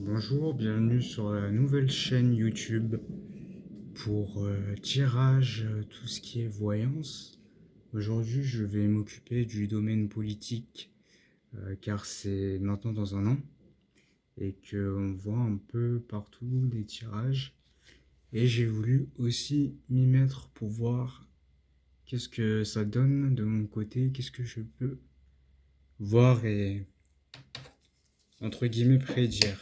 Bonjour, bienvenue sur la nouvelle chaîne YouTube pour tirage, tout ce qui est voyance. Aujourd'hui, je vais m'occuper du domaine politique car c'est maintenant dans un an et qu'on voit un peu partout des tirages. Et j'ai voulu aussi m'y mettre pour voir qu'est-ce que ça donne de mon côté, qu'est-ce que je peux voir et entre guillemets prédire.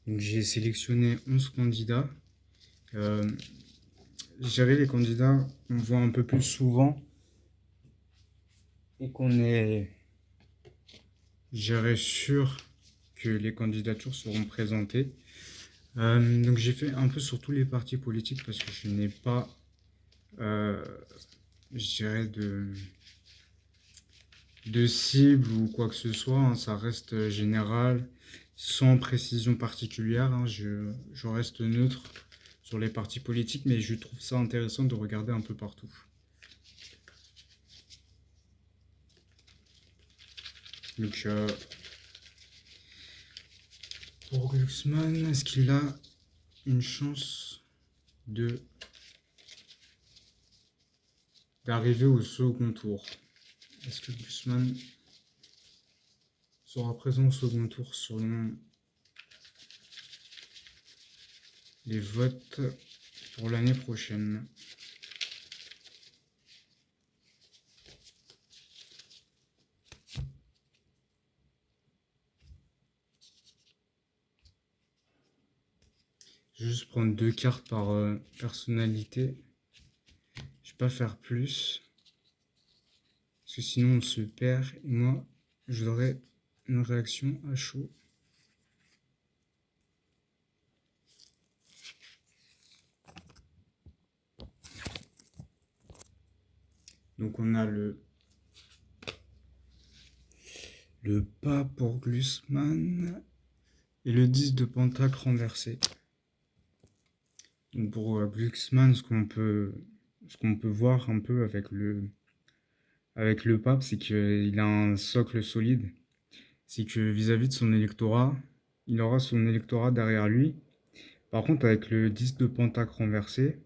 Donc j'ai sélectionné 11 candidats. Euh, je dirais les candidats qu'on voit un peu plus souvent et qu'on est, je dirais, sûr que les candidatures seront présentées. Donc j'ai fait un peu sur tous les partis politiques parce que je n'ai pas, euh, je dirais, de cible ou quoi que ce soit, hein. Ça reste général, sans précision particulière, hein. Je reste neutre sur les partis politiques, mais je trouve ça intéressant de regarder un peu partout. Donc, pour Glucksmann, est-ce qu'il a une chance de d'arriver au second tour? Est-ce que Glucksmann sera présent au second tour selon les votes pour l'année prochaine? Je vais juste prendre 2 cartes par personnalité. Je vais pas faire plus. Parce que sinon on se perd. Et moi, je voudrais une réaction à chaud. Donc on a le pas pour Glucksmann et le 10 de pentacle renversé. Donc pour Glucksmann, ce qu'on peut voir un peu avec le pape, c'est qu'il a un socle solide. C'est que vis-à-vis de son électorat, il aura son électorat derrière lui. Par contre, avec le 10 de pentacle renversé,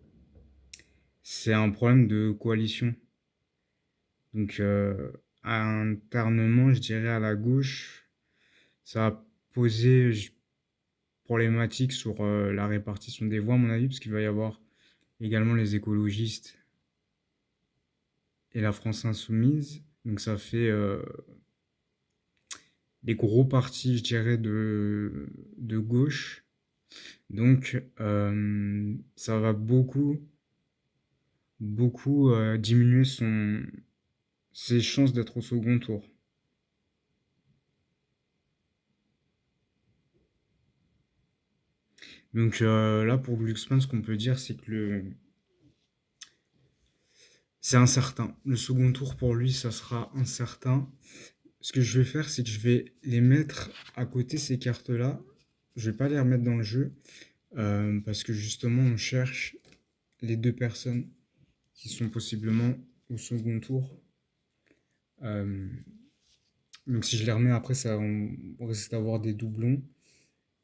c'est un problème de coalition. Donc, internement, je dirais à la gauche, ça va poser problématique sur la répartition des voix, à mon avis, parce qu'il va y avoir également les écologistes et la France insoumise. Donc, ça fait des gros partis, je dirais, de gauche. Donc, ça va beaucoup diminuer ses chances d'être au second tour. Donc là, pour Glucksmann, ce qu'on peut dire, c'est que c'est incertain. Le second tour, pour lui, ça sera incertain. Ce que je vais faire, c'est que je vais les mettre à côté, ces cartes-là. Je vais pas les remettre dans le jeu, parce que justement, on cherche les deux personnes qui sont possiblement au second tour. Donc si je les remets après, on risque d'avoir des doublons.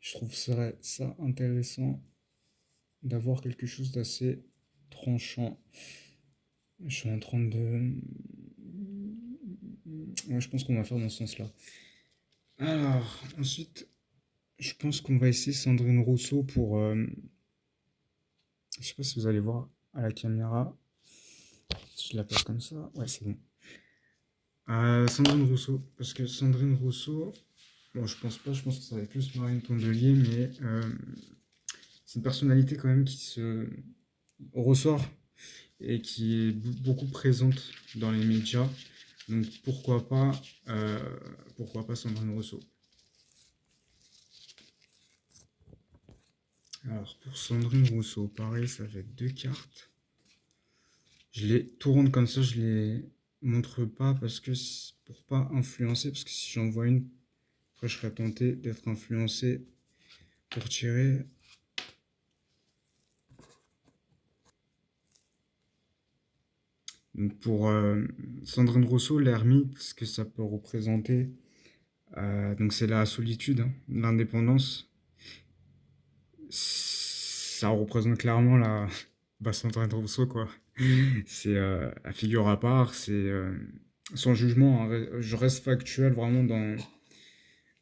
Je trouve ça intéressant d'avoir quelque chose d'assez tranchant. Je suis en train de... Ouais, je pense qu'on va faire dans ce sens-là. Alors, ensuite, je pense qu'on va essayer Sandrine Rousseau pour... je sais pas si vous allez voir à la caméra. Si je l'appelle comme ça. Ouais, c'est bon. Sandrine Rousseau. Parce que Sandrine Rousseau... Bon, je pense pas, je pense que ça va être plus Marine Tondelier, mais c'est une personnalité quand même qui se ressort et qui est beaucoup présente dans les médias. Donc pourquoi pas Sandrine Rousseau. Alors pour Sandrine Rousseau, pareil, ça va être 2 cartes. Je les tourne comme ça, je les montre pas parce que pour pas influencer, parce que si j'en vois une, après je serais tenté d'être influencé pour tirer. Donc pour Sandrine Rousseau, l'ermite, ce que ça peut représenter, donc c'est la solitude, hein, l'indépendance. Ça représente clairement la Sandrine Rousseau, quoi. C'est la figure à part, c'est sans jugement, hein, je reste factuel vraiment dans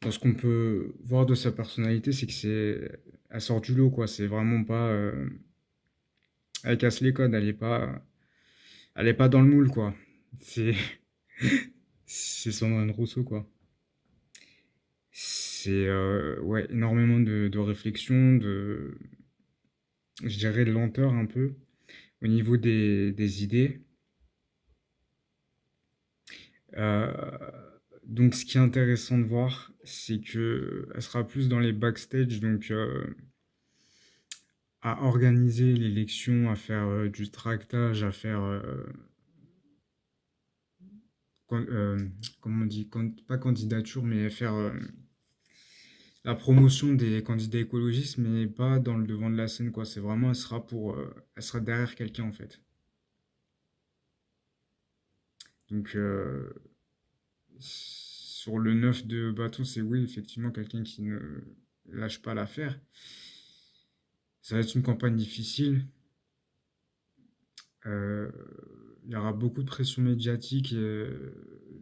ce qu'on peut voir de sa personnalité, c'est que elle sort du lot, quoi. C'est vraiment pas, elle casse les codes, elle est pas dans le moule, quoi. C'est, c'est Sandrine Rousseau, quoi. C'est, ouais, énormément de réflexion, je dirais, de lenteur un peu, au niveau des idées. Euh, donc, ce qui est intéressant de voir, c'est que elle sera plus dans les backstage, donc à organiser l'élection, à faire du tractage, à faire, con- euh, comment on dit, pas candidature, mais faire la promotion des candidats écologistes, mais pas dans le devant de la scène, quoi. C'est vraiment, elle sera derrière quelqu'un, en fait. Donc, sur le 9 de bâton, c'est oui, effectivement, quelqu'un qui ne lâche pas l'affaire. Ça va être une campagne difficile. Euh, il y aura beaucoup de pression médiatique et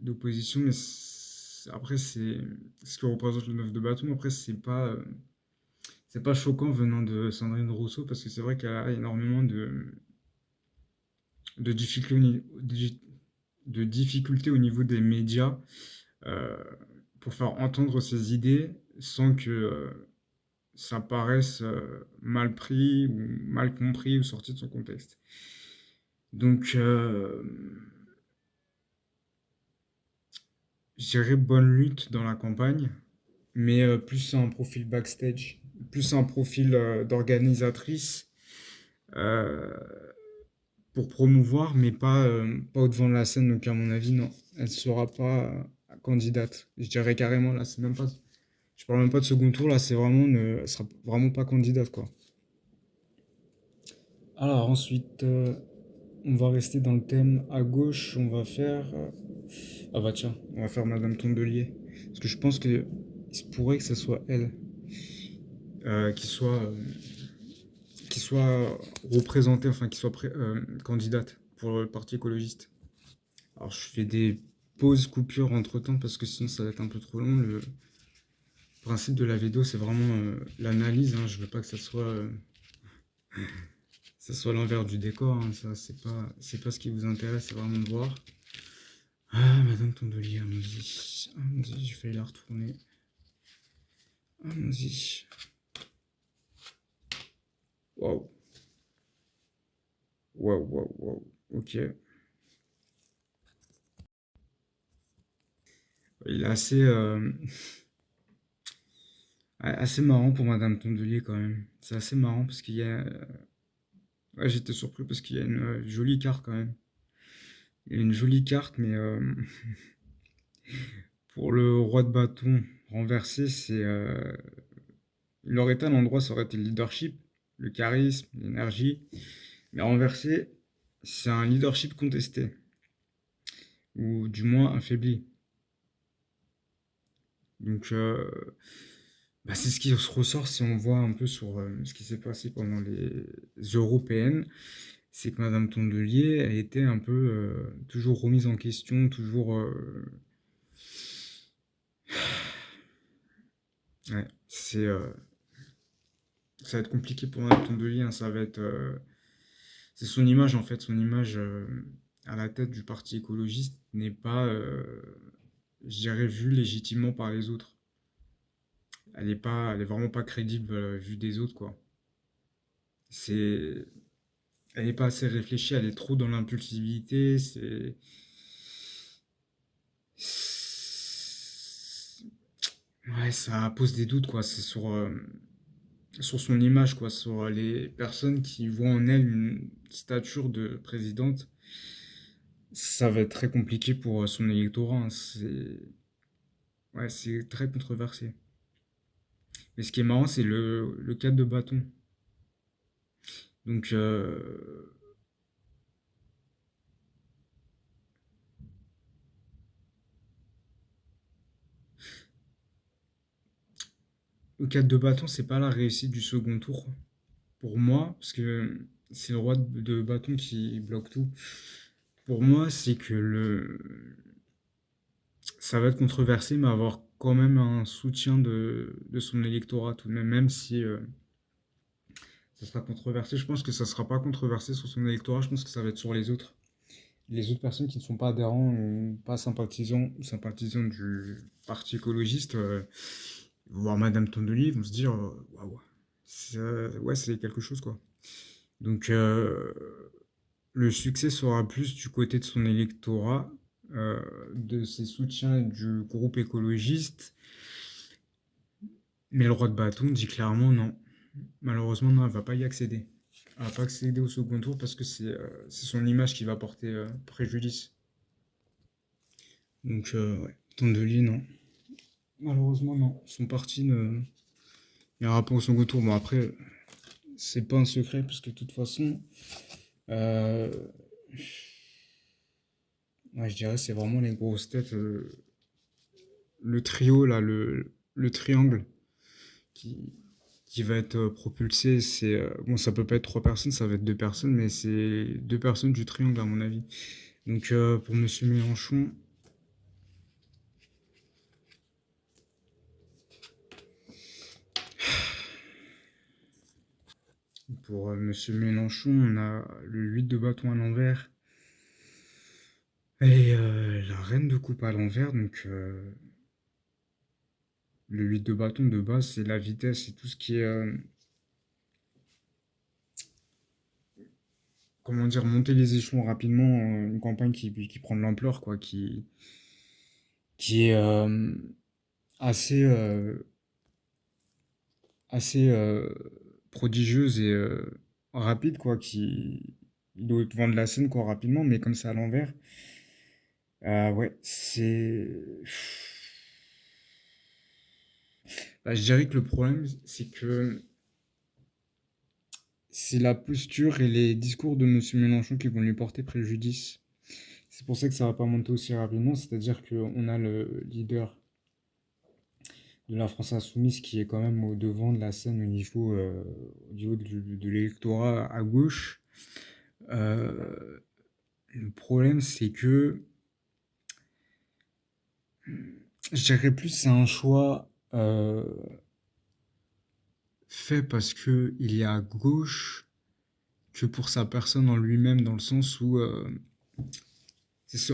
d'opposition, mais après, c'est ce que représente le 9 de bâton. Après, c'est pas choquant venant de Sandrine Rousseau parce que c'est vrai qu'elle a énormément de difficultés, de difficultés au niveau des médias euh, pour faire entendre ses idées sans que ça paraisse mal pris ou mal compris ou sorti de son contexte. Donc, je dirais bonne lutte dans la campagne, mais plus un profil backstage, plus un profil d'organisatrice euh, pour promouvoir, mais pas au devant de la scène. Donc, à mon avis, non, elle sera pas candidate. Je dirais carrément, là, c'est même pas. Je parle même pas de second tour, là, c'est vraiment. Elle sera vraiment pas candidate, quoi. Alors, ensuite, on va rester dans le thème à gauche, on va faire. Ah bah tiens, on va faire Madame Tondelier. Parce que je pense que il se pourrait que ce soit elle euh, qui soit, euh, qui soit représentée, enfin qui soit candidate pour le Parti écologiste. Alors je fais des pauses, coupures entre temps parce que sinon ça va être un peu trop long. Le principe de la vidéo c'est vraiment l'analyse, hein. Je veux pas que ça soit l'envers du décor, hein. Ça c'est pas ce qui vous intéresse, c'est vraiment de voir. Ah, Madame Tondelier, allons-y. Allons-y, j'ai failli la retourner. Allons-y. Waouh. Waouh, waouh, waouh. Ok. Il est assez marrant pour Madame Tondelier quand même. C'est assez marrant parce qu'il y a. Ouais, j'étais surpris parce qu'il y a une jolie carte quand même. Il y a une jolie carte, mais pour le roi de bâton renversé, il aurait été à l'endroit, ça aurait été le leadership, le charisme, l'énergie. Mais renversé, c'est un leadership contesté, ou du moins affaibli. Donc, bah, c'est ce qui se ressort si on voit un peu sur ce qui s'est passé pendant les européennes. C'est que Madame Tondelier a été un peu toujours remise en question, toujours. Ouais, ça va être compliqué pour Madame Tondelier, hein. C'est son image en fait, son image à la tête du parti écologiste n'est pas, je dirais, vue légitimement par les autres. Elle est vraiment pas crédible vue des autres, quoi. C'est, elle n'est pas assez réfléchie, elle est trop dans l'impulsivité. Ouais, ça pose des doutes, quoi. C'est sur son image, quoi, sur les personnes qui voient en elle une stature de présidente. Ça va être très compliqué pour son électorat, hein. Ouais, c'est très controversé. Mais ce qui est marrant, c'est le cadre de bâton. Donc, le 4 de bâton, c'est pas la réussite du second tour pour moi, parce que c'est le roi de bâton qui bloque tout. Pour moi, c'est que ça va être controversé, mais avoir quand même un soutien de son électorat tout de même, même si ça sera controversé. Je pense que ça sera pas controversé sur son électorat, je pense que ça va être sur les autres. Les autres personnes qui ne sont pas adhérents ou pas sympathisants ou sympathisants du parti écologiste, voir Madame Tondelier, vont se dire waouh, ouais, c'est quelque chose quoi. Donc le succès sera plus du côté de son électorat, de ses soutiens du groupe écologiste, mais le roi de bâton dit clairement non. Malheureusement, non, elle va pas y accéder. Elle va pas accéder au second tour parce que c'est son image qui va porter préjudice. Donc, ouais, Tondelier, non. Malheureusement, non. Son parti ne ira pas au second tour. Bon, après, c'est pas un secret parce que de toute façon, euh, ouais, je dirais c'est vraiment les grosses têtes, le trio là, le triangle qui, qui va être propulsé. C'est bon, ça peut pas être trois personnes, ça va être deux personnes, mais c'est deux personnes du triangle à mon avis. Donc pour Monsieur Mélenchon, Monsieur Mélenchon, on a le 8 de bâton à l'envers et la reine de coupe à l'envers. Donc le 8 de bâton de base, c'est la vitesse et tout ce qui est comment dire, monter les échelons rapidement, une campagne qui prend de l'ampleur, quoi, qui est assez, assez prodigieuse et rapide, quoi, qui il doit te vendre la scène, quoi, rapidement, mais comme c'est à l'envers, ouais, c'est... Bah, je dirais que le problème, c'est que c'est la posture et les discours de Monsieur Mélenchon qui vont lui porter préjudice. C'est pour ça que ça va pas monter aussi rapidement, c'est-à-dire qu'on a le leader de la France insoumise qui est quand même au devant de la scène au niveau de l'électorat à gauche. Euh, le problème, c'est que je dirais plus c'est un choix fait parce que il est à gauche que pour sa personne en lui-même, dans le sens où en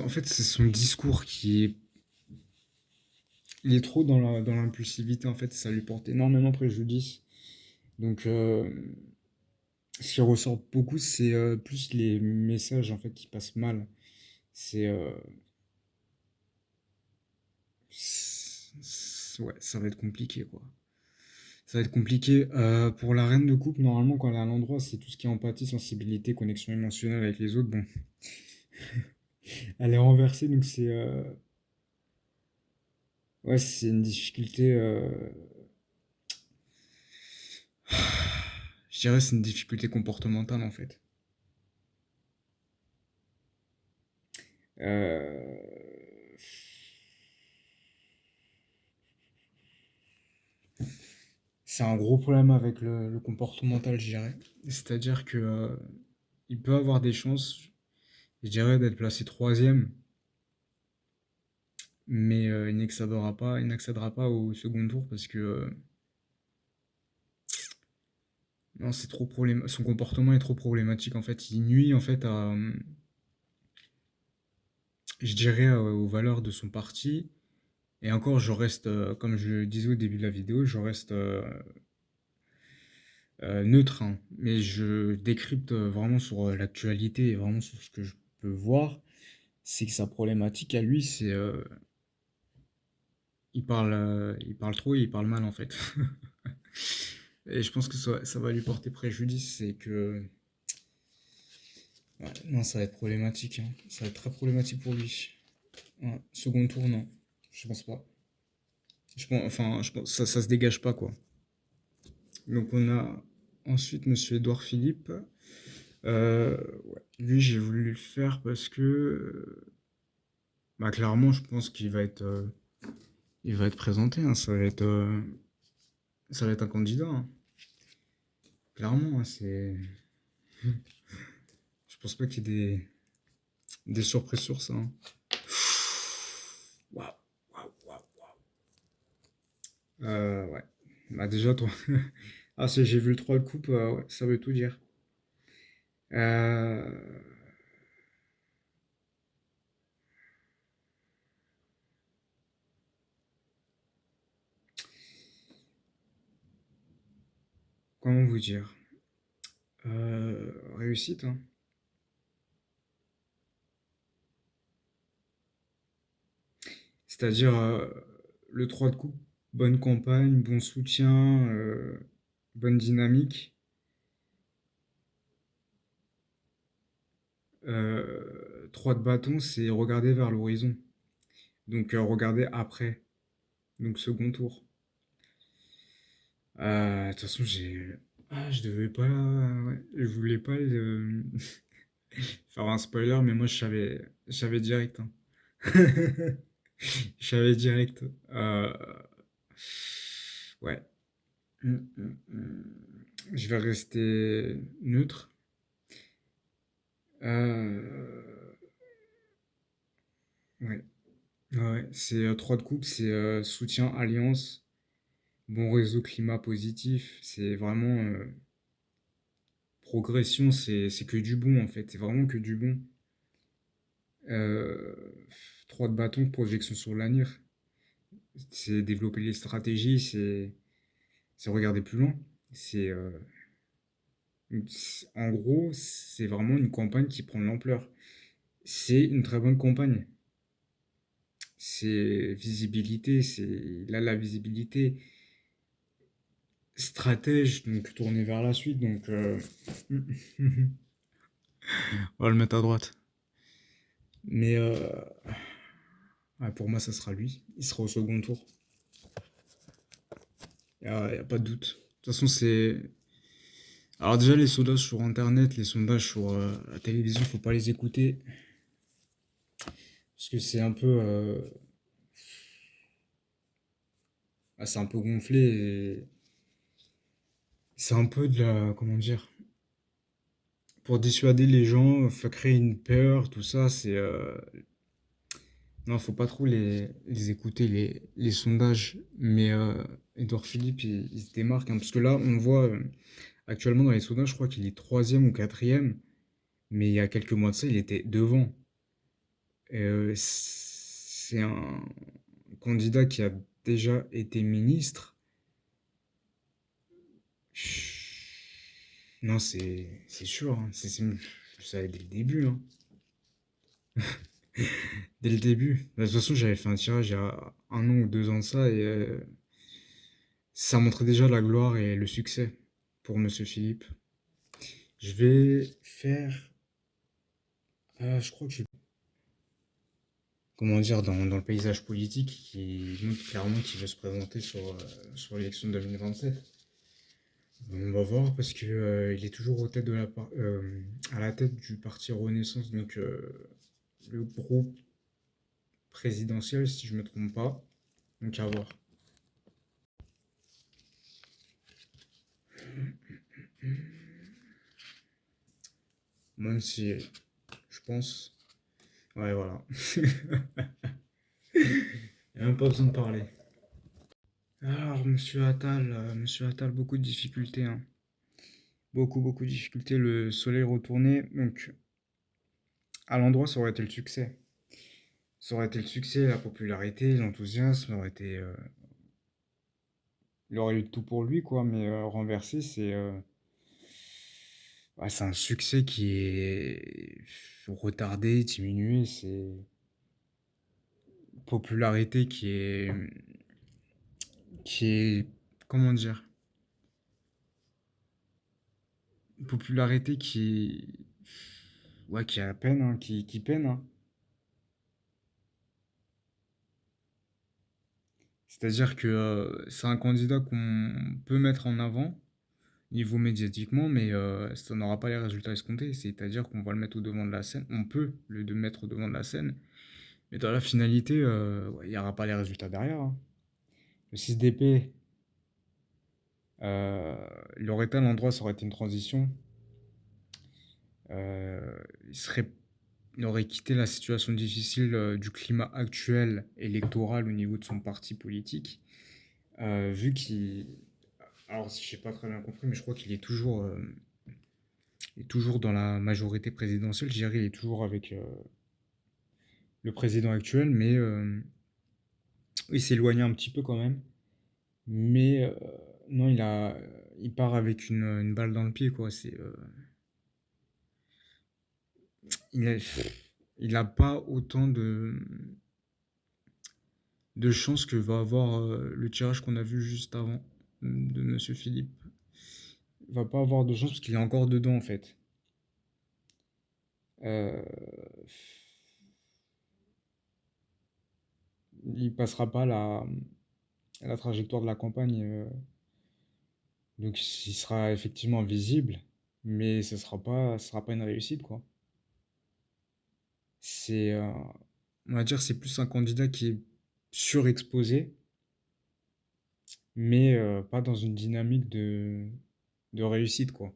fait c'est son discours qui est il est trop dans l'impulsivité en fait, ça lui porte énormément préjudice. Donc ce qui ressort beaucoup, c'est plus les messages en fait qui passent mal. C'est ouais, ça va être compliqué quoi. Ça va être compliqué. Pour la reine de coupe, normalement, quand elle est à l'endroit, c'est tout ce qui est empathie, sensibilité, connexion émotionnelle avec les autres. Bon, elle est renversée, donc c'est ouais, c'est une difficulté. Je dirais c'est une difficulté comportementale en fait. Euh, C'est un gros problème avec le comportemental, je dirais. C'est-à-dire que il peut avoir des chances, je dirais, d'être placé troisième, mais il n'accédera pas au second tour parce que non, c'est trop son comportement est trop problématique en fait. Il nuit en fait à, je dirais, aux valeurs de son parti. Et encore, je reste, comme je le disais au début de la vidéo, je reste neutre, hein. Mais je décrypte vraiment sur l'actualité et vraiment sur ce que je peux voir. C'est que sa problématique à lui, c'est il parle trop et il parle mal en fait. Et je pense que ça va lui porter préjudice, c'est que ouais, non, ça va être problématique, hein. Ça va être très problématique pour lui. Ouais, second tour, non, je pense pas. Je pense ça se dégage pas quoi. Donc on a ensuite Monsieur Édouard Philippe. Ouais, lui j'ai voulu le faire parce que bah clairement je pense qu'il va être il va être présenté, hein. Ça va être ça va être un candidat, hein. Clairement, hein, je pense pas qu'il y ait des surprises sur ça, hein. Waouh, waouh, waouh, waouh. Ouais. Bah déjà, toi. Ah, si j'ai vu le 3 de coupe, ouais, ça veut tout dire. Euh, Comment vous dire? Réussite, hein. C'est-à-dire, le 3 de coupe, bonne campagne, bon soutien, bonne dynamique. 3 de bâton, c'est regarder vers l'horizon. Donc, regarder après. Donc, second tour. De toute façon, je devais pas. Ouais, je voulais pas faire un spoiler, mais moi, je savais direct, hein. Je savais direct. Ouais. Je vais rester neutre. Euh, ouais. Ouais, c'est 3 de coupe, c'est soutien, alliance, bon réseau, climat positif. C'est vraiment progression, c'est que du bon en fait. C'est vraiment que du bon. Euh, 3 de bâton, projection sur l'avenir. C'est développer les stratégies, c'est regarder plus loin. C'est en gros, c'est vraiment une campagne qui prend de l'ampleur. C'est une très bonne campagne. C'est visibilité, c'est là la visibilité stratège, donc tourné vers la suite. Donc, on va le mettre à droite. Mais ouais, pour moi, ça sera lui. Il sera au second tour. Y a pas de doute. De toute façon, c'est. Alors, déjà, les sondages sur internet, les sondages sur la télévision, faut pas les écouter. Parce que c'est un peu. C'est un peu gonflé. Et c'est un peu de la. Comment dire? Pour dissuader les gens, faut créer une peur, tout ça, c'est. Non, faut pas trop les écouter, les sondages. Mais Edouard Philippe, il se démarque, hein, parce que là, on voit actuellement dans les sondages, je crois qu'il est troisième ou quatrième. Mais il y a quelques mois de ça, il était devant. C'est un candidat qui a déjà été ministre. Non, c'est sûr, hein. Je le savais dès le début, hein. Dès le début. De toute façon, j'avais fait un tirage il y a 1 an ou 2 ans de ça et ça montrait déjà la gloire et le succès pour Monsieur Philippe. Je vais faire, je crois que comment dire, dans le paysage politique qui montre clairement qu'il veut se présenter sur l'élection de 2027. On va voir parce que il est toujours à la tête du parti Renaissance, donc le groupe présidentiel, si je me trompe pas. Donc à voir. Même si je pense. Ouais, voilà. Il n'y a même pas besoin de parler. Alors, Monsieur Attal, beaucoup de difficultés, hein. Beaucoup, beaucoup de difficultés. Le soleil retourné. Donc, à l'endroit, ça aurait été le succès. Ça aurait été le succès, la popularité, l'enthousiasme, aurait été. Il aurait eu tout pour lui, quoi. Mais renversé, ouais, c'est un succès qui est retardé, diminué. C'est popularité qui est, comment dire, popularité ouais, qui a peine, hein, qui peine, hein. C'est-à-dire que c'est un candidat qu'on peut mettre en avant niveau médiatiquement, mais ça n'aura pas les résultats escomptés. C'est-à-dire qu'on va le mettre au devant de la scène, on peut le mettre au devant de la scène, mais dans la finalité, ouais, il n'y aura pas les résultats derrière, hein. Le 6DP, Euh, il aurait été à l'endroit, ça aurait été une transition. Euh, il serait, il aurait quitté la situation difficile du climat actuel électoral au niveau de son parti politique, vu qu'il, alors si j'ai pas très bien compris, mais je crois qu'il est toujours dans la majorité présidentielle. Je dirais, il est toujours avec le président actuel, mais il s'éloigne un petit peu quand même. Mais non, il part avec une balle dans le pied, quoi. Il a, il a pas autant de chances que va avoir le tirage qu'on a vu juste avant de Monsieur Philippe. Il va pas avoir de chance parce qu'il est encore dedans, en fait. Euh, il passera pas la trajectoire de la campagne. Donc, il sera effectivement visible, mais ce sera pas une réussite, quoi. C'est, on va dire, c'est plus un candidat qui est surexposé, mais pas dans une dynamique de réussite, quoi.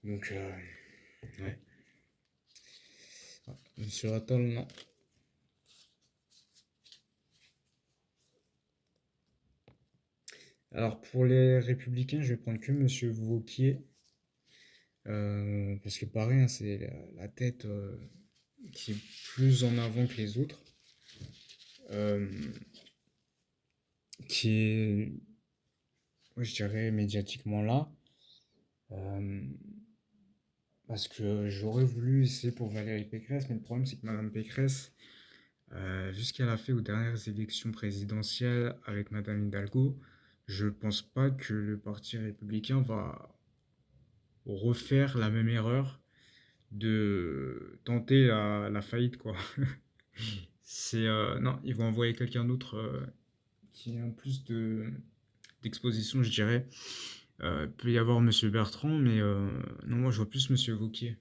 Donc, ouais. Monsieur Attal, non. Alors, pour les Républicains, je vais prendre que Monsieur Wauquiez, parce que pareil, hein, c'est la tête qui est plus en avant que les autres, euh, qui est, ouais, je dirais, médiatiquement là. Euh, Parce que j'aurais voulu essayer pour Valérie Pécresse, mais le problème c'est que Madame Pécresse, vu ce qu'elle a fait aux dernières élections présidentielles avec Madame Hidalgo, je pense pas que le Parti républicain va refaire la même erreur de tenter la faillite, quoi. Non, ils vont envoyer quelqu'un d'autre qui a plus d'exposition, je dirais. Peut y avoir Monsieur Bertrand, mais non, moi je vois plus Monsieur Wauquiez.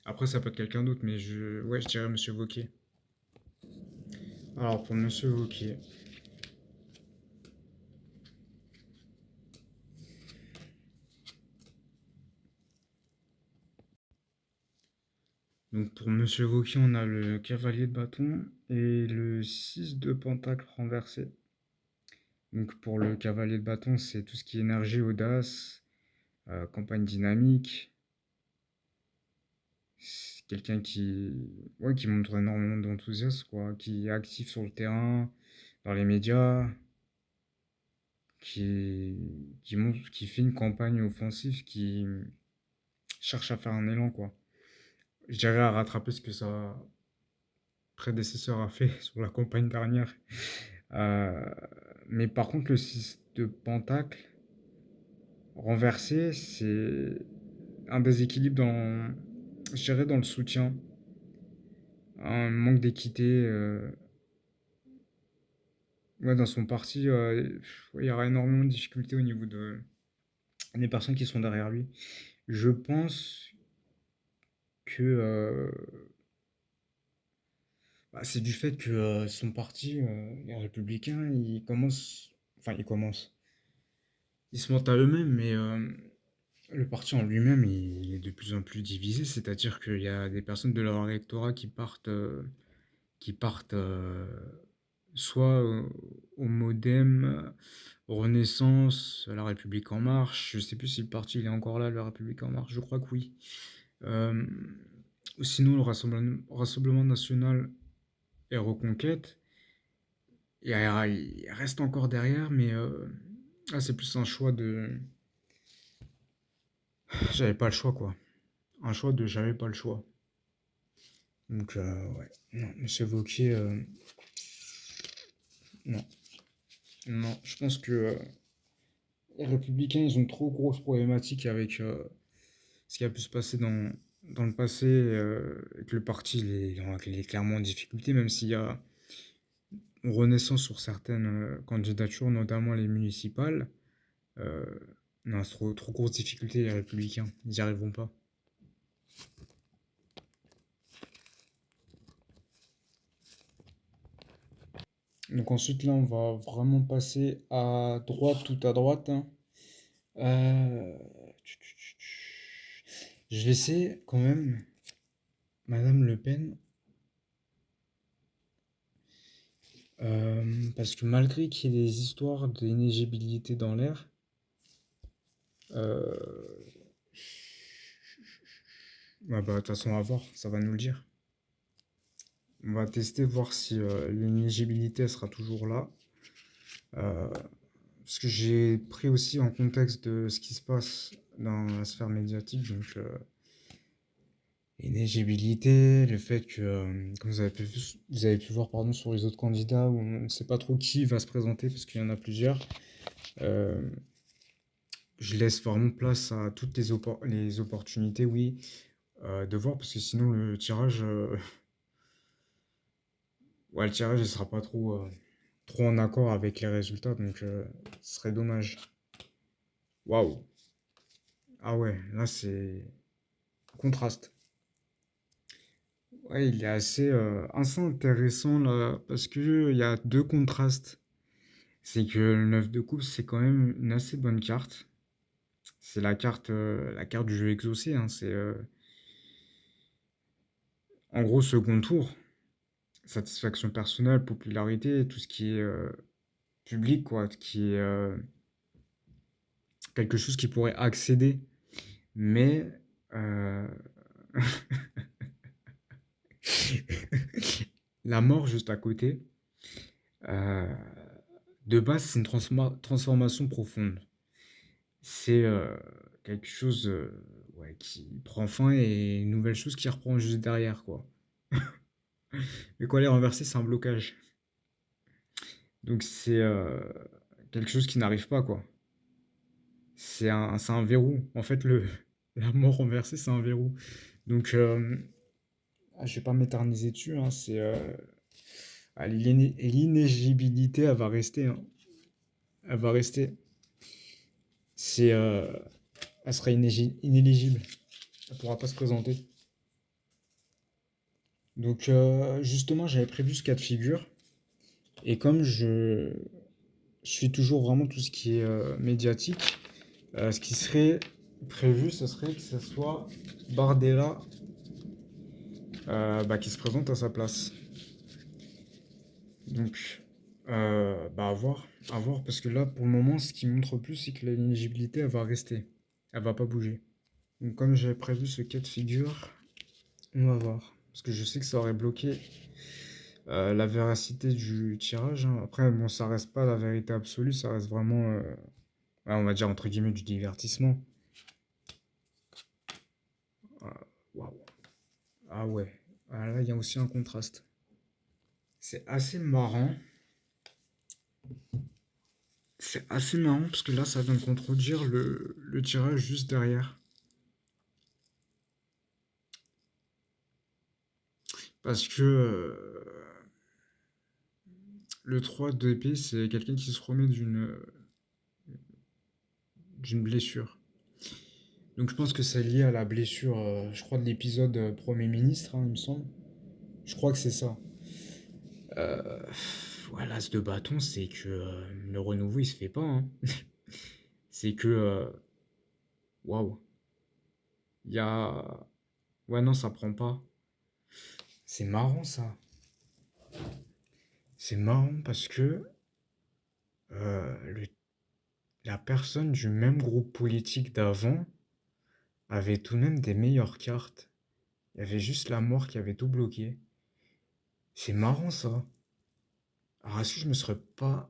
Après, ça peut être quelqu'un d'autre, mais ouais, je dirais Monsieur Wauquiez. Alors, pour Monsieur Wauquiez. Donc, pour Monsieur Wauquiez, on a le cavalier de bâton et le 6 de pentacle renversé. Donc, pour le cavalier de bâton, c'est tout ce qui est énergie, audace, campagne dynamique. C'est quelqu'un ouais, qui montre énormément d'enthousiasme, quoi, qui est actif sur le terrain, dans les médias, qui fait une campagne offensive, qui cherche à faire un élan, quoi. Je dirais à rattraper ce que sa prédécesseur a fait sur la campagne dernière. Euh, mais par contre, le 6 de Pentacle renversé, c'est un déséquilibre je dirais dans le soutien, un manque d'équité ouais, dans son parti. Ouais, il y aura énormément de difficultés au niveau des personnes qui sont derrière lui. Je pense que bah, c'est du fait que son parti, les Républicains, ils commencent, ils se mentent à eux-mêmes, mais le parti en lui-même, il est de plus en plus divisé. C'est-à-dire qu'il y a des personnes de leur électorat qui partent soit au MoDem, Renaissance, La République En Marche. Je sais plus si le parti il est encore là, La République En Marche. Je crois que oui. Euh, Sinon, le Rassemblement National et Reconquête, il reste encore derrière, mais là, c'est plus un choix de. J'avais pas le choix, quoi. Un choix de j'avais pas le choix. Donc, ouais. Non, Monsieur Wauquiez, non. Non, je pense que les Républicains, ils ont trop grosses problématiques avec ce qui a pu se passer dans le passé, et que le parti il est clairement en difficulté, même s'il y a une renaissance sur certaines candidatures, notamment les municipales. Euh, non, c'est trop grosse difficulté, les Républicains. Ils n'y arriveront pas. Donc ensuite, là, on va vraiment passer à droite, tout à droite, hein. Euh, Je vais essayer quand même, Madame Le Pen, parce que malgré qu'il y ait des histoires d'inéligibilité dans l'air, euh, ouais, bah, de toute façon, à voir, ça va nous le dire. On va tester, voir si l'inéligibilité elle sera toujours là. Euh, Parce que j'ai pris aussi en contexte de ce qui se passe dans la sphère médiatique, donc l'éligibilité, le fait que, comme vous avez pu voir pardon, sur les autres candidats, où on ne sait pas trop qui va se présenter parce qu'il y en a plusieurs, euh, je laisse vraiment place à toutes les opportunités, oui, de voir, parce que sinon le tirage, ouais, le tirage ne sera pas trop en accord avec les résultats, donc ce serait dommage. Waouh! Ah ouais, là c'est contraste. Ouais, il est assez intéressant là, parce que il y a deux contrastes. C'est que le 9 de coupe, c'est quand même une assez bonne carte. C'est la carte du jeu exaucé, hein. C'est en gros second tour, satisfaction personnelle, popularité, tout ce qui est public, quoi, qui est quelque chose qui pourrait accéder. Mais euh, la mort juste à côté, euh, de base, c'est une transformation profonde. C'est quelque chose ouais, qui prend fin et une nouvelle chose qui reprend juste derrière, quoi. Mais quand elle est renversée, c'est un blocage. Donc c'est quelque chose qui n'arrive pas, quoi. C'est un verrou. En fait, la mort renversée, c'est un verrou. Donc, je vais pas m'éterniser dessus, hein, l'inéligibilité, elle va rester, hein. Elle va rester. C'est, elle sera inéligible. Elle pourra pas se présenter. Donc, justement, j'avais prévu ce cas de figure. Et comme je suis toujours vraiment tout ce qui est médiatique, ce qui serait prévu, ce serait que ce soit Bardella bah, qui se présente à sa place. Donc, bah, à voir, parce que là, pour le moment, ce qui montre plus, c'est que l'éligibilité, elle va rester. Elle va pas bouger. Donc, comme j'avais prévu ce cas de figure, on va voir. Parce que je sais que ça aurait bloqué la véracité du tirage, hein. Après, bon, ça reste pas la vérité absolue, ça reste vraiment, ouais, on va dire, entre guillemets, du divertissement. Waouh. Ah ouais. Ah, là, il y a aussi un contraste. C'est assez marrant. C'est assez marrant parce que là, ça vient de contredire le tirage juste derrière. Parce que le 3 d'épée, c'est quelqu'un qui se remet d'une blessure. Donc je pense que c'est lié à la blessure, je crois, de l'épisode Premier ministre, hein, il me semble. Je crois que c'est ça. Voilà, ce de bâton, c'est que le renouveau, il se fait pas, hein. C'est que, waouh, il y a... Ouais, non, ça prend pas. C'est marrant, ça. C'est marrant parce que le la personne du même groupe politique d'avant avait tout de même des meilleures cartes. Il y avait juste la mort qui avait tout bloqué. C'est marrant ça. Alors est-ce que je me serais pas...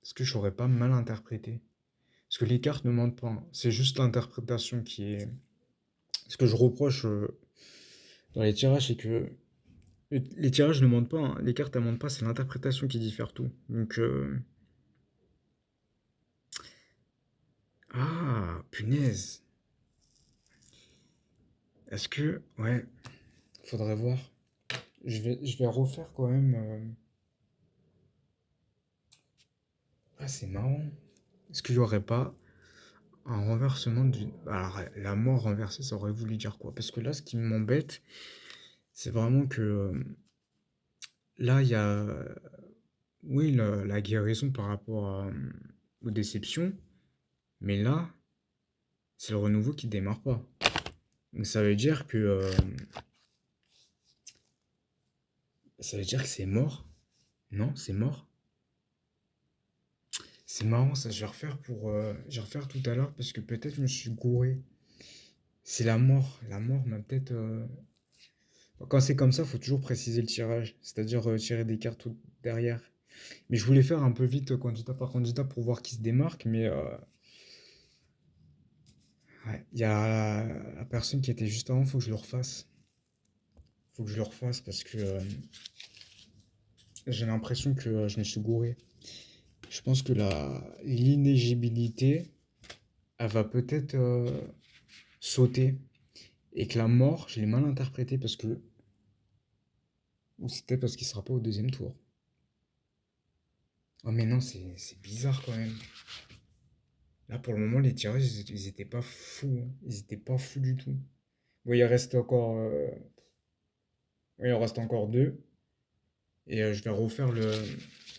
Est-ce que j'aurais pas mal interprété? Parce que les cartes ne mentent pas, hein. C'est juste l'interprétation qui est... Ce que je reproche dans les tirages, c'est que les tirages ne mentent pas, hein. Les cartes elles mentent pas, c'est l'interprétation qui diffère tout. Donc... Ah, punaise. Est-ce que... Ouais, faudrait voir. Je vais refaire quand même... Ah, c'est marrant. Est-ce qu'il y aurait pas un renversement d'une... Alors, la mort renversée, ça aurait voulu dire quoi? Parce que là, ce qui m'embête, c'est vraiment que là, il y a... oui, la guérison par rapport aux déceptions, mais là, c'est le renouveau qui démarre pas. Donc ça veut dire que c'est mort. Non, c'est mort. C'est marrant ça, je vais refaire tout à l'heure parce que peut-être je me suis gouré. C'est la mort. La mort m'a peut-être. Quand c'est comme ça, faut toujours préciser le tirage, c'est-à-dire tirer des cartes tout derrière. Mais je voulais faire un peu vite candidat par candidat pour voir qui se démarque, mais ouais, il y a la personne qui était juste avant, faut que je le refasse. Faut que je le refasse parce que j'ai l'impression que je me suis gouré. Je pense que l'inéligibilité, elle va peut-être sauter et que la mort, je l'ai mal interprété parce que ou c'était parce qu'il sera pas au deuxième tour. Oh mais non, c'est bizarre quand même. Là pour le moment, les tirages, ils étaient pas fous, hein. Ils étaient pas fous du tout. Bon, il en reste encore deux. Et je vais refaire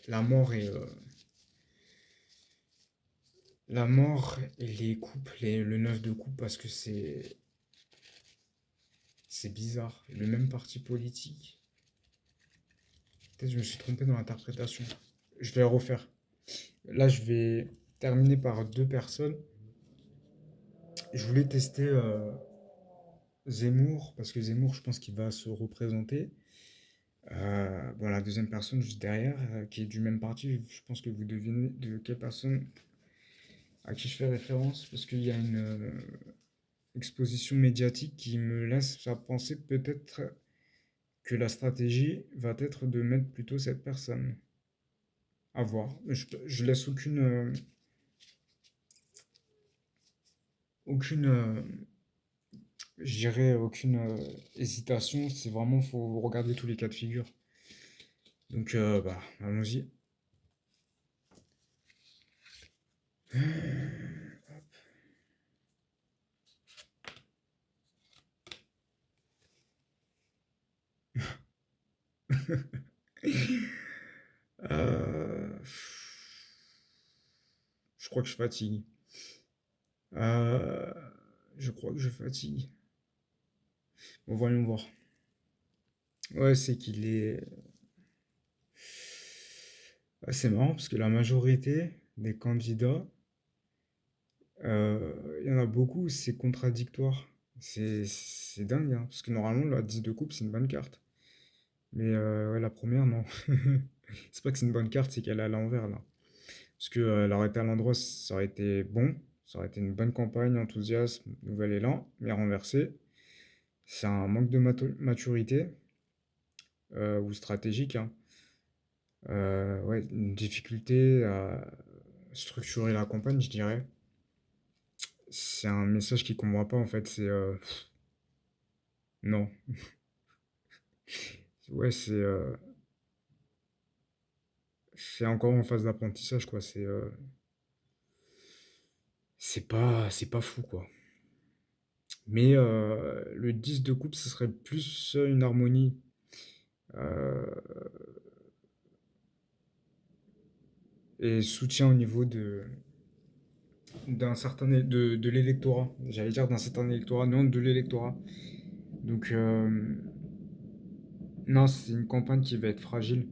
la mort et la mort et les coupes, le 9 de coupe parce que c'est bizarre. Le même parti politique. Peut-être que je me suis trompé dans l'interprétation. Je vais refaire. Là, je vais terminer par deux personnes. Je voulais tester Zemmour parce que Zemmour, je pense qu'il va se représenter. Bon, la deuxième personne juste derrière, qui est du même parti, je pense que vous devinez de quelle personne à qui je fais référence parce qu'il y a une exposition médiatique qui me laisse à penser peut-être que la stratégie va être de mettre plutôt cette personne. À voir. Je laisse aucune, je dirais aucune hésitation. C'est vraiment, faut regarder tous les cas de figure. Donc, bah, allons-y. Euh, je crois que je fatigue. Euh, je crois que je fatigue. Bon, voyons voir. Ouais, c'est qu'il est. C'est marrant parce que la majorité des candidats, il y en a beaucoup, c'est contradictoire. C'est dingue, hein, parce que normalement, la 10 de coupe, c'est une bonne carte. Mais ouais, la première, non. C'est pas que c'est une bonne carte, c'est qu'elle est à l'envers, là. Parce que elle aurait été à l'endroit, ça aurait été bon. Ça aurait été une bonne campagne, enthousiasme, nouvel élan. Mais renversé, c'est un manque de maturité ou stratégique, hein. Ouais, une difficulté à structurer la campagne, je dirais. C'est un message qui convainc pas, en fait. Non. Ouais, c'est encore en phase d'apprentissage, quoi. C'est pas fou, quoi. Mais le 10 de coupe, ce serait plus une harmonie euh, et soutien au niveau de l'électorat. J'allais dire d'un certain électorat, non, de l'électorat. Donc, non, c'est une campagne qui va être fragile.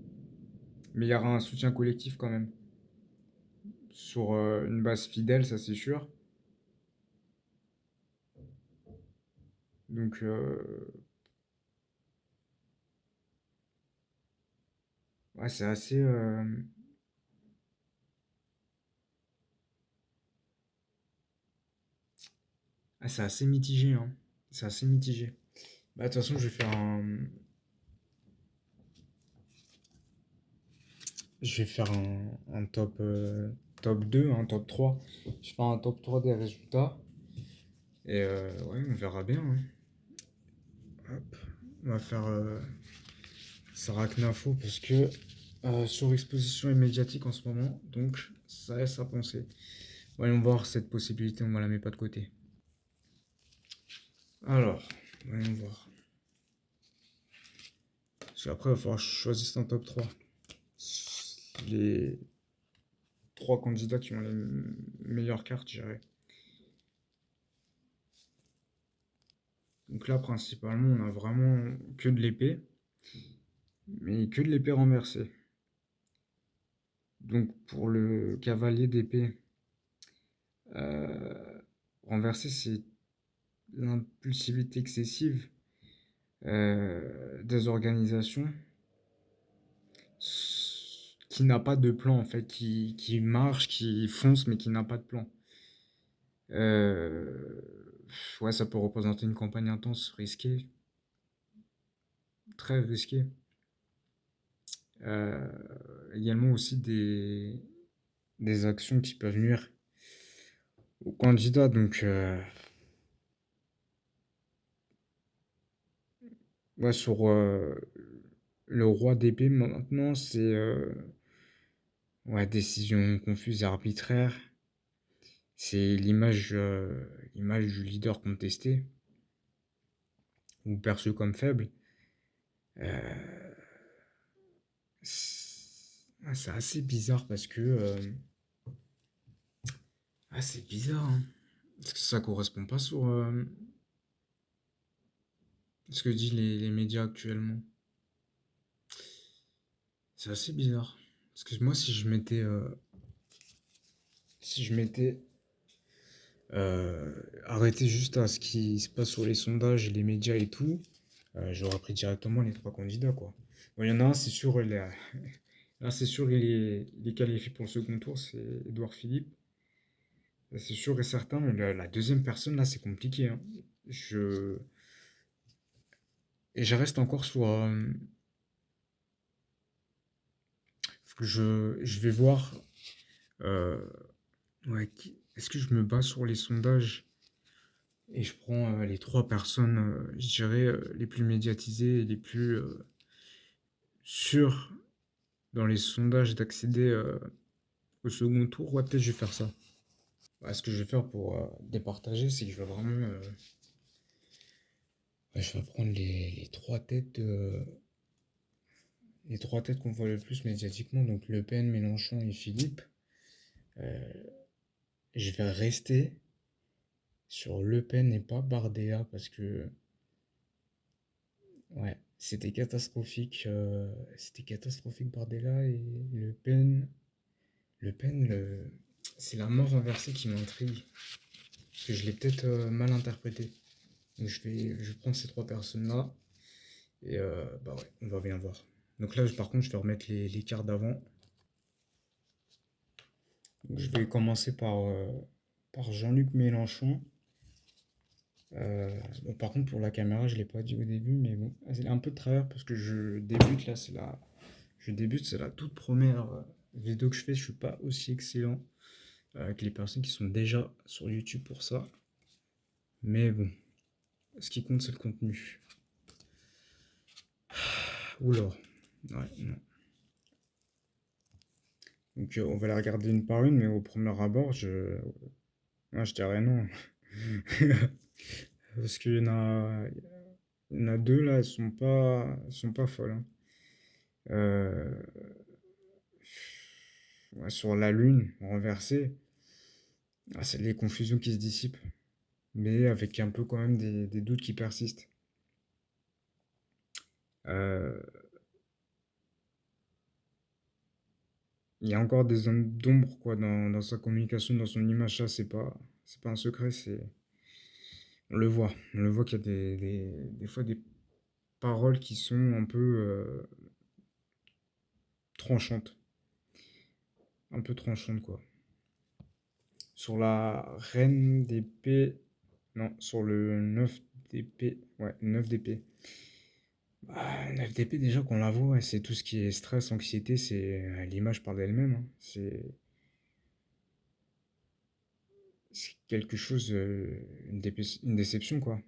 Mais il y aura un soutien collectif quand même. Sur une base fidèle, ça c'est sûr. Donc, ouais, c'est assez mitigé, hein. C'est assez mitigé. Bah, de toute façon, je vais faire un top 2, un top 3. Je fais un top 3 des résultats. Et ouais, on verra bien, hein. Hop, on va faire Sarah Knafo parce que surexposition est médiatique en ce moment. Donc, ça laisse à penser. Voyons voir cette possibilité, on ne la met pas de côté. Alors, voyons voir. Parce qu'après, il va falloir que je choisisse un top 3. les trois candidats qui ont les meilleures cartes, je dirais. Donc là, principalement, on a vraiment que de l'épée, mais que de l'épée renversée. Donc pour le cavalier d'épée, euh, renversé, c'est l'impulsivité excessive, désorganisation, qui n'a pas de plan en fait, qui marche, qui fonce, mais qui n'a pas de plan. Euh, ouais, ça peut représenter une campagne intense, risquée, très risquée. Euh, également aussi des actions qui peuvent nuire au candidat. Donc, ouais, sur le roi d'épée, maintenant, c'est ouais, décision confuse et arbitraire. C'est l'image du leader contesté ou perçu comme faible. Euh, c'est assez bizarre parce que c'est bizarre, hein. Parce que ça correspond pas sur ce que disent les médias actuellement. C'est assez bizarre. Parce que moi, si je m'étais arrêté juste à ce qui se passe sur les sondages, les médias et tout, j'aurais pris directement les trois candidats, quoi. Bon, il y en a un, c'est sûr, là, c'est sûr, il est qualifié pour le second tour, c'est Édouard Philippe. C'est sûr et certain, mais la deuxième personne, là, c'est compliqué, hein. Je... Et je reste encore sur... faut que je vais voir... euh, ouais, est-ce que je me base sur les sondages et je prends les trois personnes, je dirais, les plus médiatisées et les plus sûres dans les sondages d'accéder au second tour? Ouais, peut-être je vais faire ça. Ouais, ce que je vais faire pour départager, c'est que je vais vraiment... ouais, je vais prendre les trois têtes qu'on voit le plus médiatiquement, donc Le Pen, Mélenchon et Philippe. Euh, je vais rester sur Le Pen et pas Bardella parce que ouais, c'était catastrophique Bardella et Le Pen, c'est la mort renversée qui m'intrigue parce que je l'ai peut-être mal interprété. Donc je vais prendre ces trois personnes-là et bah ouais, on va bien voir. Donc là, par contre, je vais remettre les cartes d'avant. Donc, je vais commencer par Jean-Luc Mélenchon. Bon, par contre, pour la caméra, je ne l'ai pas dit au début, mais bon, c'est un peu de travers parce que je débute là, c'est la toute première vidéo que je fais. Je suis pas aussi excellent que les personnes qui sont déjà sur YouTube pour ça. Mais bon, ce qui compte, c'est le contenu. Oula, ouais, non. Donc, on va les regarder une par une, mais au premier abord, ouais, je dirais non. Parce qu'il y en a deux là, elles sont pas folles, hein. Euh, ouais, sur la lune renversée, c'est les confusions qui se dissipent, mais avec un peu quand même des doutes qui persistent. Euh, Il y a encore des zones d'ombre quoi dans sa communication, dans son image. Ça, c'est pas un secret, on le voit qu'il y a des fois des paroles qui sont un peu tranchantes, quoi. Sur la reine d'épée, non, sur le 9 d'épée, ouais, 9 d'épée. Bah, 9 d'épée, déjà, qu'on la voit, ouais, c'est tout ce qui est stress, anxiété, l'image parle d'elle-même, hein. C'est quelque chose, une déception, quoi.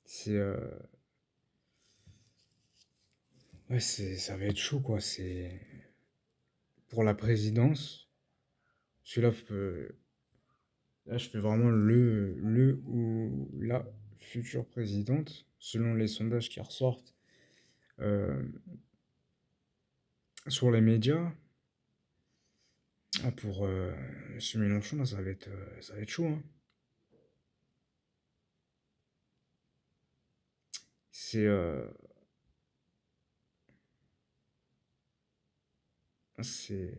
C'est, ouais, ça va être chaud, quoi. C'est, pour la présidence, celui-là, là, je fais vraiment le ou la future présidente, selon les sondages qui ressortent. Euh, Sur les médias, pour ce Mélenchon, là, ça va être chaud, hein. C'est... c'est...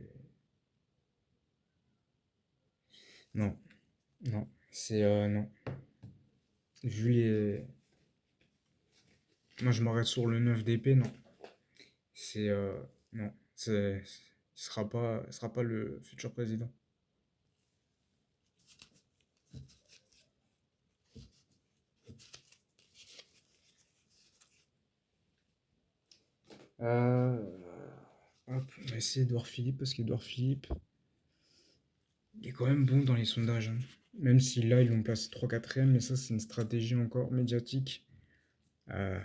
Non, non, c'est... non. Vu les... Moi, je m'arrête sur le 9 d'épée, non. C'est... non, ce sera pas le futur président. Euh, Hop, on va essayer Edouard Philippe, parce qu'Edouard Philippe, il est quand même bon dans les sondages, hein. Même si là, ils l'ont placé 3 4e, mais ça, c'est une stratégie encore médiatique. Euh,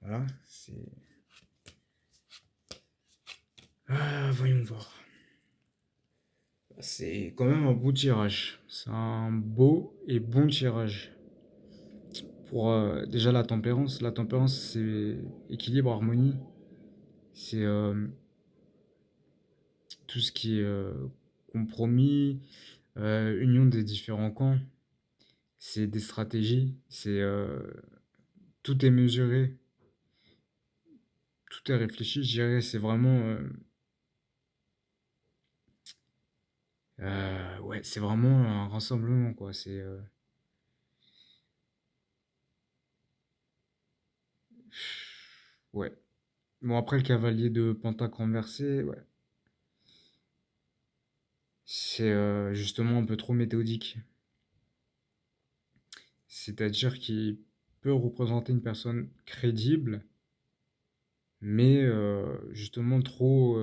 voilà, c'est... Voyons voir. C'est quand même un beau tirage. C'est un beau et bon tirage. Pour déjà la tempérance c'est équilibre, harmonie. C'est tout ce qui est compromis, union des différents camps. C'est des stratégies. C'est tout est mesuré, tout est réfléchi. Je dirais c'est vraiment ouais, c'est vraiment un rassemblement quoi. C'est ouais. Bon après le cavalier de Pentacle renversé, ouais. C'est justement un peu trop méthodique. C'est-à-dire qu'il peut représenter une personne crédible, mais justement trop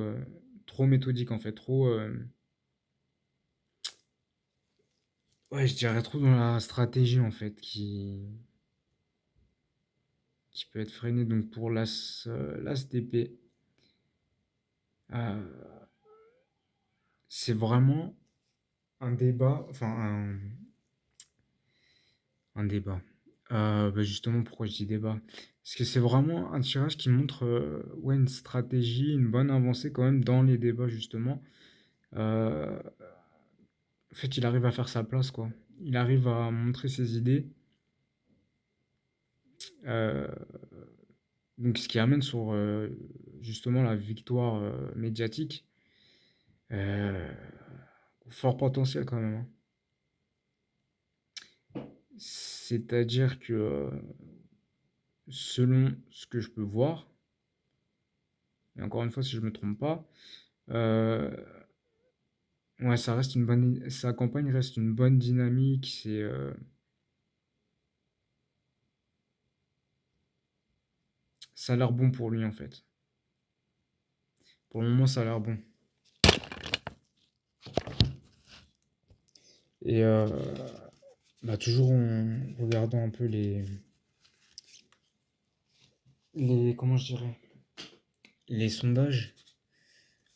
méthodique en fait, trop... ouais, je dirais trop dans la stratégie en fait, qui peut être freiné. Donc pour l'As d'épée, euh, c'est vraiment un débat, enfin un débat. Bah, justement, pourquoi je dis débat? Parce que c'est vraiment un tirage qui montre ouais, une stratégie, une bonne avancée quand même dans les débats, justement. Euh, En fait, il arrive à faire sa place, quoi. Il arrive à montrer ses idées. euh, donc, ce qui amène sur justement la victoire médiatique. Euh, Fort potentiel quand même, hein. C'est-à-dire que selon ce que je peux voir, et encore une fois, si je me trompe pas, euh, ouais, sa campagne reste une bonne dynamique. Ça a l'air bon pour lui en fait. Pour le moment, ça a l'air bon. Et bah, toujours en regardant un peu comment je dirais, les sondages,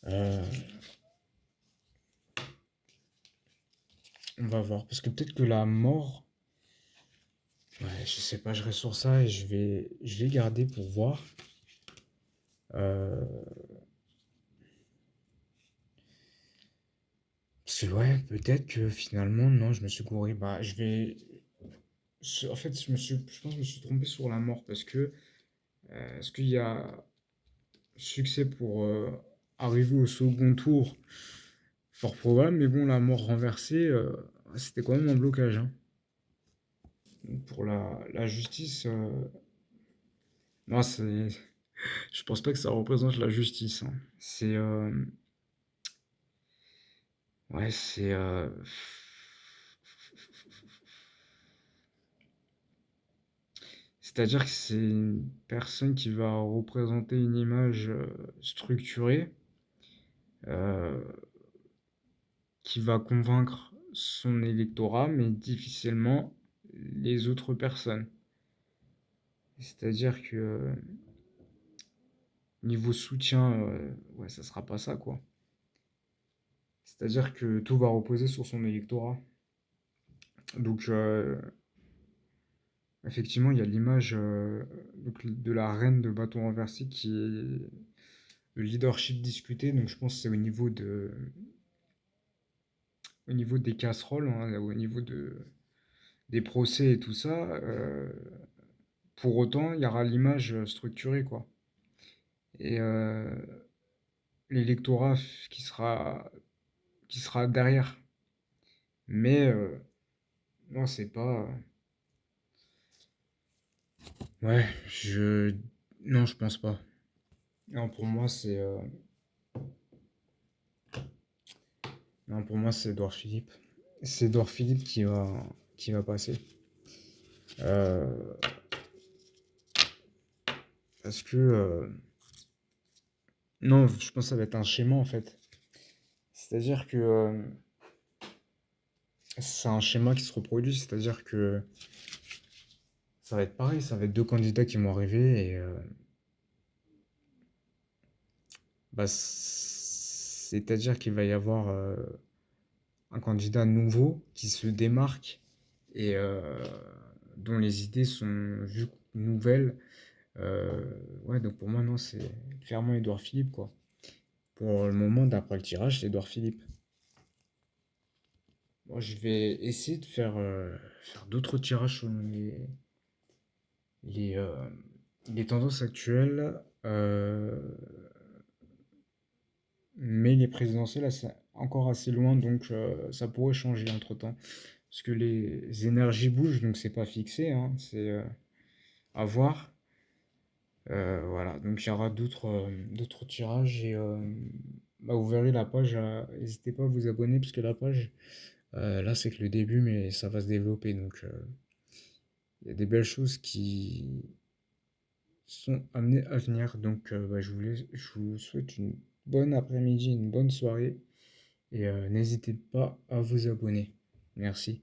euh, on va voir. Parce que peut-être que la mort, ouais, je sais pas, je reste sur ça et je vais garder pour voir. Euh, Parce que ouais, peut-être que finalement, non, je me suis gouré. Bah, en fait, je pense que je me suis trompé sur la mort parce que est-ce qu'il y a succès pour arriver au second tour? Fort probable, mais bon, la mort renversée, c'était quand même un blocage, hein. Donc pour la justice, non, je pense pas que ça représente la justice, hein. C'est, ouais, c'est-à-dire que c'est une personne qui va représenter une image structurée, euh, qui va convaincre son électorat, mais difficilement les autres personnes. C'est-à-dire que niveau soutien, ouais, ça sera pas ça, quoi. C'est-à-dire que tout va reposer sur son électorat. Donc, effectivement, il y a l'image donc, de la reine de bâton renversé qui est le leadership discuté, donc je pense que c'est au niveau des casseroles, hein, au niveau des procès et tout ça. Pour autant, il y aura l'image structurée, quoi. Et l'électorat qui sera derrière. Mais non, c'est pas. Ouais, non, je pense pas. Non, pour moi, non, pour moi, c'est Édouard Philippe. C'est Édouard Philippe qui va passer. Euh, Parce que. Non, je pense que ça va être un schéma, en fait. C'est-à-dire que c'est un schéma qui se reproduit. C'est-à-dire que ça va être pareil. Ça va être deux candidats qui vont arriver et. Bah, c'est-à-dire qu'il va y avoir un candidat nouveau qui se démarque et dont les idées sont vues nouvelles. Ouais, donc pour moi, non, c'est clairement Édouard Philippe, quoi. Pour le moment, d'après le tirage, c'est Édouard Philippe. Moi, je vais essayer de faire d'autres tirages selon les, euh, les tendances actuelles. Mais les présidentielles, là, c'est encore assez loin, donc ça pourrait changer entre-temps. Parce que les énergies bougent, donc c'est pas fixé, hein, c'est à voir. Voilà, donc il y aura d'autres tirages et bah, vous verrez la page. N'hésitez pas à vous abonner parce que la page, là c'est que le début, mais ça va se développer. Donc il y a des belles choses qui sont amenées à venir. Donc bah, je vous souhaite une bonne après-midi, une bonne soirée et n'hésitez pas à vous abonner. Merci.